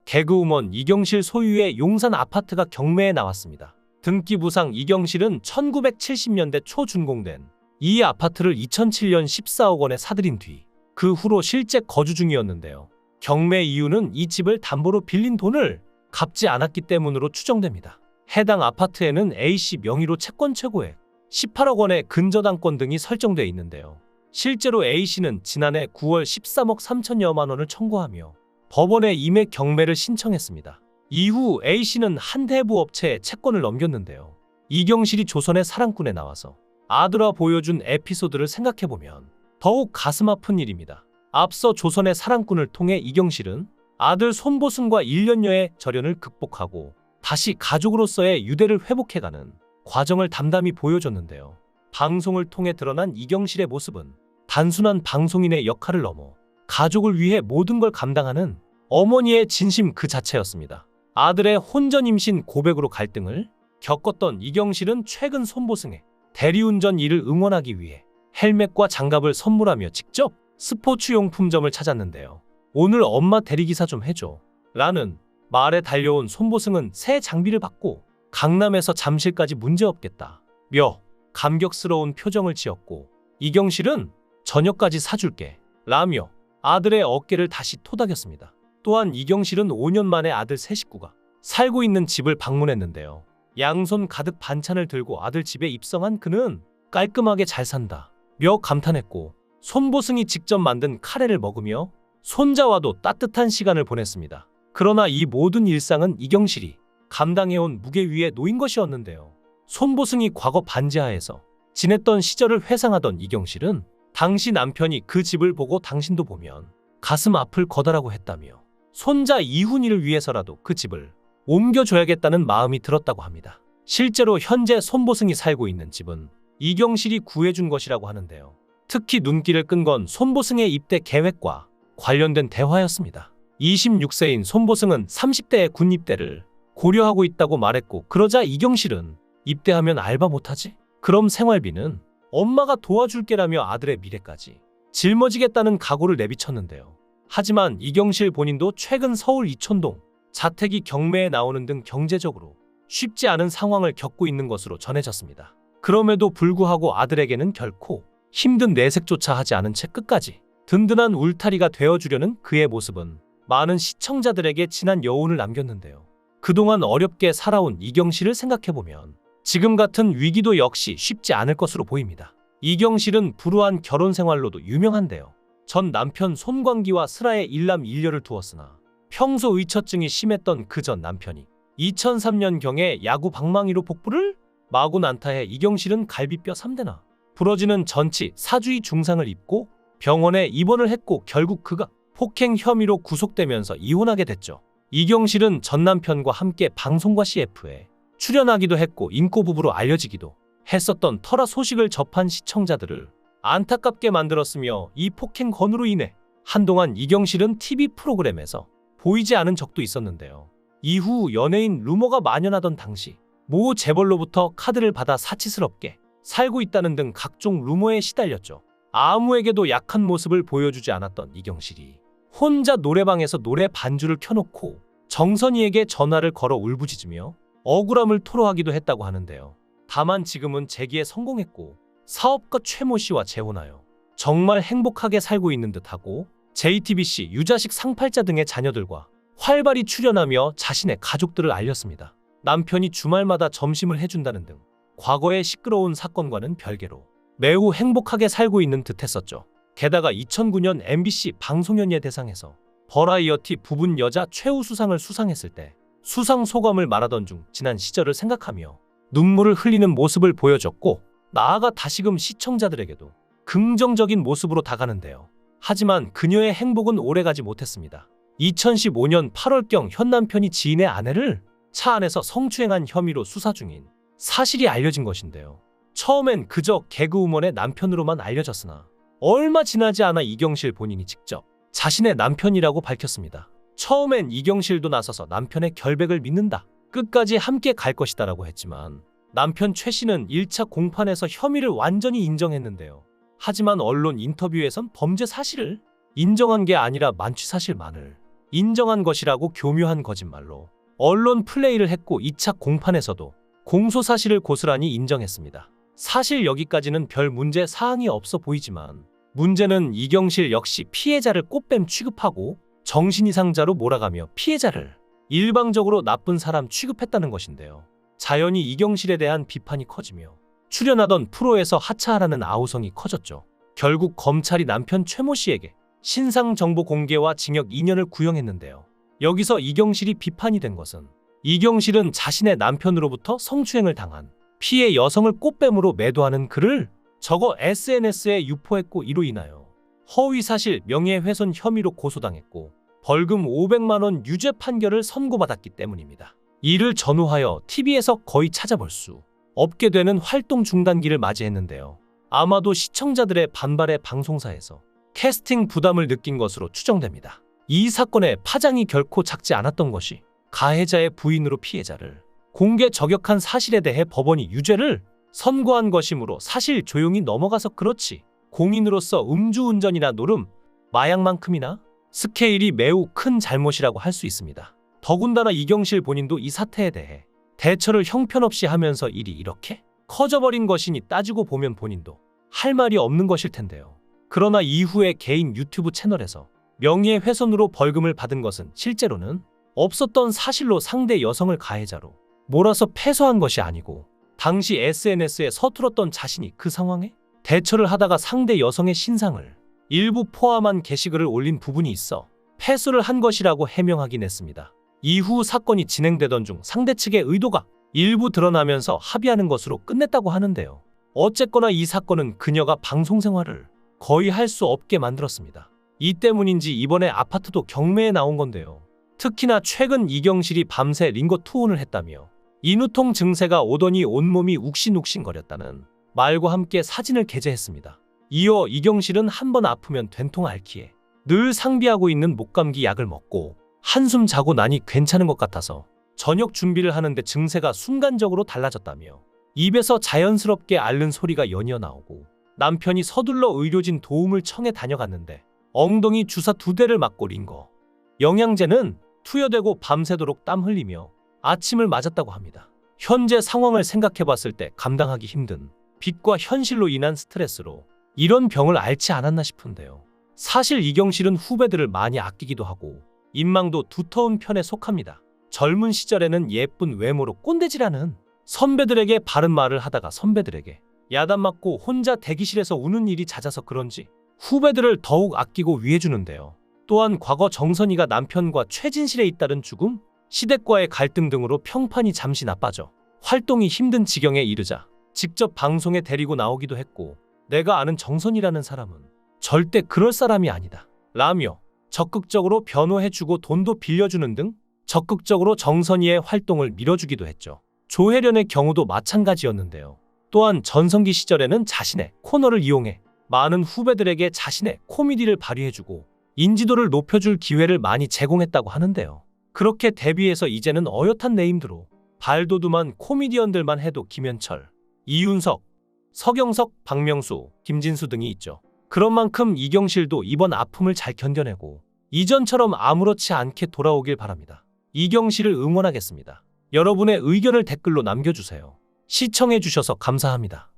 개그우먼 이경실 소유의 용산 아파트가 경매에 나왔습니다. 등기부상 이경실은 1970년대 초 준공된 이 아파트를 2007년 14억 원에 사들인 뒤 그 후로 실제 거주 중이었는데요. 경매 이유는 이 집을 담보로 빌린 돈을 갚지 않았기 때문으로 추정됩니다. 해당 아파트에는 A씨 명의로 채권 최고액 18억 원의 근저당권 등이 설정돼 있는데요. 실제로 A씨는 지난해 9월 13억 3천여만 원을 청구하며 법원에 임액 경매를 신청했습니다. 이후 A씨는 한 대부 업체에 채권을 넘겼는데요. 이경실이 조선의 사랑꾼에 나와서 아들와 보여준 에피소드를 생각해보면 더욱 가슴 아픈 일입니다. 앞서 조선의 사랑꾼을 통해 이경실은 아들 손보승과 1년여의 절연을 극복하고 다시 가족으로서의 유대를 회복해가는 과정을 담담히 보여줬는데요. 방송을 통해 드러난 이경실의 모습은 단순한 방송인의 역할을 넘어 가족을 위해 모든 걸 감당하는 어머니의 진심 그 자체였습니다. 아들의 혼전 임신 고백으로 갈등을 겪었던 이경실은 최근 손보승의 대리운전 일을 응원하기 위해 헬멧과 장갑을 선물하며 직접 스포츠용품점을 찾았는데요. 오늘 엄마 대리기사 좀 해줘 라는 말에 달려온 손보승은 새 장비를 받고 강남에서 잠실까지 문제없겠다 며 감격스러운 표정을 지었고, 이경실은 저녁까지 사줄게 라며 아들의 어깨를 다시 토닥였습니다. 또한 이경실은 5년 만에 아들 세 식구가 살고 있는 집을 방문했는데요. 양손 가득 반찬을 들고 아들 집에 입성한 그는 깔끔하게 잘 산다 며 감탄했고, 손보승이 직접 만든 카레를 먹으며 손자와도 따뜻한 시간을 보냈습니다. 그러나 이 모든 일상은 이경실이 감당해온 무게 위에 놓인 것이었는데요. 손보승이 과거 반지하에서 지냈던 시절을 회상하던 이경실은 당시 남편이 그 집을 보고 당신도 보면 가슴 아플 거다라고 했다며 손자 이훈이를 위해서라도 그 집을 옮겨줘야겠다는 마음이 들었다고 합니다. 실제로 현재 손보승이 살고 있는 집은 이경실이 구해준 것이라고 하는데요. 특히 눈길을 끈 건 손보승의 입대 계획과 관련된 대화였습니다. 26세인 손보승은 30대의 군 입대를 고려하고 있다고 말했고, 그러자 이경실은 입대하면 알바 못하지? 그럼 생활비는 엄마가 도와줄게라며 아들의 미래까지 짊어지겠다는 각오를 내비쳤는데요. 하지만 이경실 본인도 최근 서울 이촌동 자택이 경매에 나오는 등 경제적으로 쉽지 않은 상황을 겪고 있는 것으로 전해졌습니다. 그럼에도 불구하고 아들에게는 결코 힘든 내색조차 하지 않은 채 끝까지 든든한 울타리가 되어주려는 그의 모습은 많은 시청자들에게 진한 여운을 남겼는데요. 그동안 어렵게 살아온 이경실을 생각해보면 지금 같은 위기도 역시 쉽지 않을 것으로 보입니다. 이경실은 불우한 결혼 생활로도 유명한데요. 전 남편 손광기와 슬아의 일남 일녀를 두었으나 평소 의처증이 심했던 그 전 남편이 2003년경에 야구 방망이로 복부를 마구 난타해 이경실은 갈비뼈 3대나 부러지는 전치 4주의 중상을 입고 병원에 입원을 했고, 결국 그가 폭행 혐의로 구속되면서 이혼하게 됐죠. 이경실은 전 남편과 함께 방송과 CF에 출연하기도 했고 인고 부부로 알려지기도 했었던 터라 소식을 접한 시청자들을 안타깝게 만들었으며, 이 폭행 건으로 인해 한동안 이경실은 TV 프로그램에서 보이지 않은 적도 있었는데요. 이후 연예인 루머가 만연하던 당시 모 재벌로부터 카드를 받아 사치스럽게 살고 있다는 등 각종 루머에 시달렸죠. 아무에게도 약한 모습을 보여주지 않았던 이경실이 혼자 노래방에서 노래 반주를 켜놓고 정선이에게 전화를 걸어 울부짖으며 억울함을 토로하기도 했다고 하는데요. 다만 지금은 재기에 성공했고 사업가 최모 씨와 재혼하여 정말 행복하게 살고 있는 듯하고, JTBC 유자식 상팔자 등의 자녀들과 활발히 출연하며 자신의 가족들을 알렸습니다. 남편이 주말마다 점심을 해준다는 등 과거의 시끄러운 사건과는 별개로 매우 행복하게 살고 있는 듯했었죠. 게다가 2009년 MBC 방송연예 대상에서 버라이어티 부분 여자 최우수상을 수상했을 때 수상 소감을 말하던 중 지난 시절을 생각하며 눈물을 흘리는 모습을 보여줬고, 나아가 다시금 시청자들에게도 긍정적인 모습으로 다가는데요. 하지만 그녀의 행복은 오래가지 못했습니다. 2015년 8월경 현 남편이 지인의 아내를 차 안에서 성추행한 혐의로 수사 중인 사실이 알려진 것인데요. 처음엔 그저 개그우먼의 남편으로만 알려졌으나 얼마 지나지 않아 이경실 본인이 직접 자신의 남편이라고 밝혔습니다. 처음엔 이경실도 나서서 남편의 결백을 믿는다, 끝까지 함께 갈 것이다 라고 했지만 남편 최 씨는 1차 공판에서 혐의를 완전히 인정했는데요. 하지만 언론 인터뷰에선 범죄 사실을 인정한 게 아니라 만취 사실만을 인정한 것이라고 교묘한 거짓말로 언론 플레이를 했고 2차 공판에서도 공소 사실을 고스란히 인정했습니다. 사실 여기까지는 별 문제 사항이 없어 보이지만 문제는 이경실 역시 피해자를 꽃뱀 취급하고 정신이상자로 몰아가며 피해자를 일방적으로 나쁜 사람 취급했다는 것인데요. 자연히 이경실에 대한 비판이 커지며 출연하던 프로에서 하차하라는 아우성이 커졌죠. 결국 검찰이 남편 최모 씨에게 신상 정보 공개와 징역 2년을 구형했는데요. 여기서 이경실이 비판이 된 것은 이경실은 자신의 남편으로부터 성추행을 당한 피해 여성을 꽃뱀으로 매도하는 글을 적어 SNS에 유포했고 이로 인하여 허위사실 명예훼손 혐의로 고소당했고 벌금 500만 원 유죄 판결을 선고받았기 때문입니다. 이를 전후하여 TV에서 거의 찾아볼 수 없게 되는 활동 중단기를 맞이했는데요. 아마도 시청자들의 반발에 방송사에서 캐스팅 부담을 느낀 것으로 추정됩니다. 이 사건의 파장이 결코 작지 않았던 것이 가해자의 부인으로 피해자를 공개 저격한 사실에 대해 법원이 유죄를 선고한 것이므로 사실 조용히 넘어가서 그렇지 공인으로서 음주운전이나 노름, 마약만큼이나 스케일이 매우 큰 잘못이라고 할 수 있습니다. 더군다나 이경실 본인도 이 사태에 대해 대처를 형편없이 하면서 일이 이렇게 커져버린 것이니 따지고 보면 본인도 할 말이 없는 것일 텐데요. 그러나 이후에 개인 유튜브 채널에서 명예훼손으로 벌금을 받은 것은 실제로는 없었던 사실로 상대 여성을 가해자로 몰아서 패소한 것이 아니고 당시 SNS에 서툴었던 자신이 그 상황에 대처를 하다가 상대 여성의 신상을 일부 포함한 게시글을 올린 부분이 있어 패소를 한 것이라고 해명하긴 했습니다. 이후 사건이 진행되던 중 상대 측의 의도가 일부 드러나면서 합의하는 것으로 끝냈다고 하는데요. 어쨌거나 이 사건은 그녀가 방송 생활을 거의 할 수 없게 만들었습니다. 이 때문인지 이번에 아파트도 경매에 나온 건데요. 특히나 최근 이경실이 밤새 링거 투혼을 했다며 인후통 증세가 오더니 온몸이 욱신욱신거렸다는 말과 함께 사진을 게재했습니다. 이어 이경실은 한번 아프면 된통 앓기에 늘 상비하고 있는 목감기 약을 먹고 한숨 자고 나니 괜찮은 것 같아서 저녁 준비를 하는데 증세가 순간적으로 달라졌다며 입에서 자연스럽게 앓는 소리가 연이어 나오고 남편이 서둘러 의료진 도움을 청해 다녀갔는데 엉덩이 주사 2대를 맞고 링거 영양제는 투여되고 밤새도록 땀 흘리며 아침을 맞았다고 합니다. 현재 상황을 생각해봤을 때 감당하기 힘든 빚과 현실로 인한 스트레스로 이런 병을 앓지 않았나 싶은데요. 사실 이경실은 후배들을 많이 아끼기도 하고 인망도 두터운 편에 속합니다. 젊은 시절에는 예쁜 외모로 꼰대질하는 선배들에게 바른 말을 하다가 선배들에게 야단 맞고 혼자 대기실에서 우는 일이 잦아서 그런지 후배들을 더욱 아끼고 위해주는데요. 또한 과거 정선이가 남편과 최진실에 잇따른 죽음, 시댁과의 갈등 등으로 평판이 잠시 나빠져 활동이 힘든 지경에 이르자 직접 방송에 데리고 나오기도 했고 내가 아는 정선이라는 사람은 절대 그럴 사람이 아니다 라며 적극적으로 변호해주고 돈도 빌려주는 등 적극적으로 정선이의 활동을 밀어주기도 했죠. 조혜련의 경우도 마찬가지였는데요. 또한 전성기 시절에는 자신의 코너를 이용해 많은 후배들에게 자신의 코미디를 발휘해주고 인지도를 높여줄 기회를 많이 제공했다고 하는데요. 그렇게 데뷔해서 이제는 어엿한 네임드로 발돋움한 코미디언들만 해도 김현철, 이윤석, 서경석, 박명수, 김진수 등이 있죠. 그런 만큼 이경실도 이번 아픔을 잘 견뎌내고 이전처럼 아무렇지 않게 돌아오길 바랍니다. 이경실을 응원하겠습니다. 여러분의 의견을 댓글로 남겨주세요. 시청해주셔서 감사합니다.